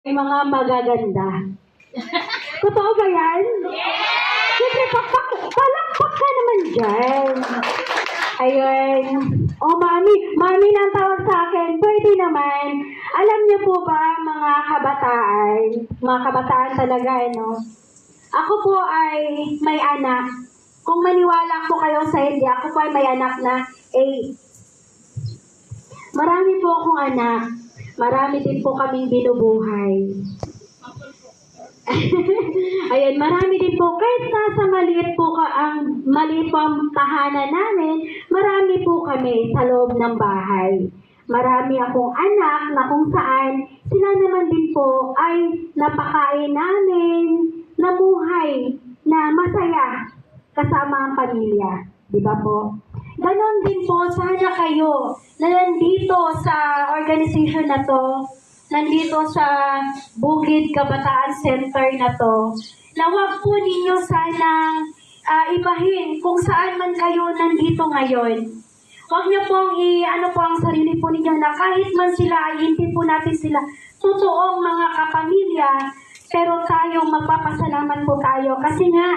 May mga magaganda. Totoo ba yan? Siyempre, palakpak ka naman dyan. Ayun. Oh, mami. Mami nang tawag sa akin. Pwede naman. Alam niyo po ba, mga kabataan talaga, no? Ako po ay may anak. Kung maniwala po kayo sa hindi, ako po ay may anak na 8. Marami po akong anak. Marami din po kaming binubuhay. Ayun, marami din po. Kahit nasa maliit po ang tahanan namin, marami po kami sa loob ng bahay. Marami akong anak na kung saan sila naman din po ay napakain namin, namuhay na masaya kasama ang pamilya. Di ba po? Ganon din po, sana kayo na nandito sa organization na to, nandito sa Bukid Kabataan Center na to, na wag po ninyo sanang ibahin kung saan man kayo nandito ngayon. Huwag niyo pong ano po ang sarili po ninyo na kahit man sila, hindi po natin sila totoong mga kapamilya, pero tayo magpapasalamat po tayo kasi nga,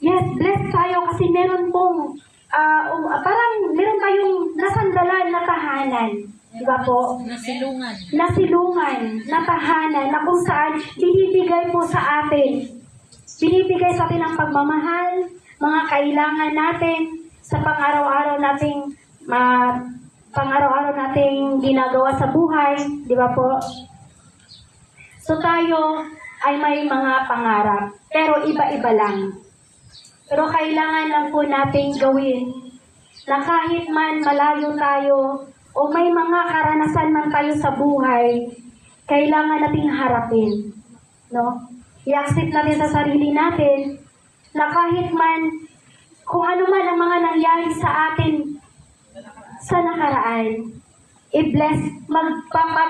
yes, blessed tayo kasi meron pong, parang meron tayong nasandalan na tahanan. Diba po? Nasilungan. Nasilungan, na tahanan, na kung saan binibigay po sa atin. Binibigay sa atin ang pagmamahal, mga kailangan natin sa pang-araw-araw nating ginagawa sa buhay. Diba po? So tayo ay may mga pangarap, pero iba-iba lang. Pero kailangan lang po nating gawin na kahit man malayo tayo o may mga karanasan man tayo sa buhay, kailangan nating harapin. No? I-accept natin sa sarili natin na kahit man, kung ano man ang mga nangyari sa atin sa nakaraan, i-bless,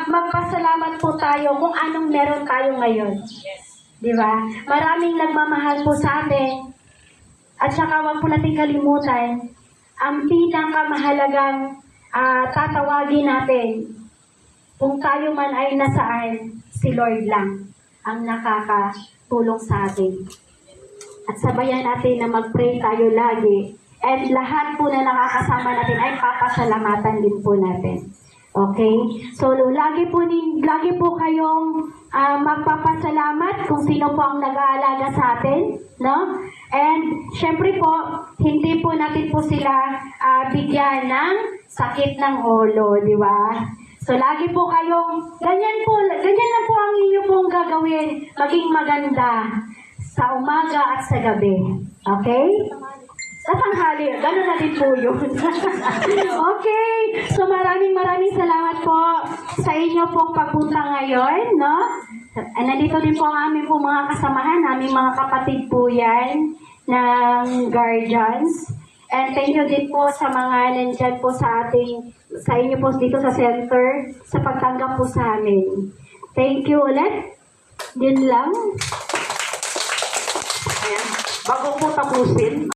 magpasalamat po tayo kung anong meron tayo ngayon. Di ba? Maraming nagmamahal po sa atin. At saka wag po natin kalimutan, ang pinakamahalagang tatawagin natin, kung tayo man ay nasaan, si Lord lang ang nakakatulong sa atin. At sabayan natin na mag-pray tayo lagi. And lahat po na nakakasama natin ay papasalamatan din po natin. Okay? So, lagi po kayong magpapasalamat kung sino po ang nag-aalaga sa atin, no? And, syempre po, hindi po natin po sila bigyan ng sakit ng ulo, di ba? So, lagi po kayong, ganyan lang po ang inyo pong gagawin, maging maganda sa umaga at sa gabi. Okay? Sa tanghali, gano'n na din po yun. Okay, so maraming salamat po sa inyo pong pagpunta ngayon, no? Nandito din po ang aming po mga kasamahan, aming mga kapatid po yan ng guardians. And thank you din po sa mga nandyan po sa inyo po dito sa center, sa pagtanggap po sa amin. Thank you ulit. Yun lang. Ayan. Bago po tapusin,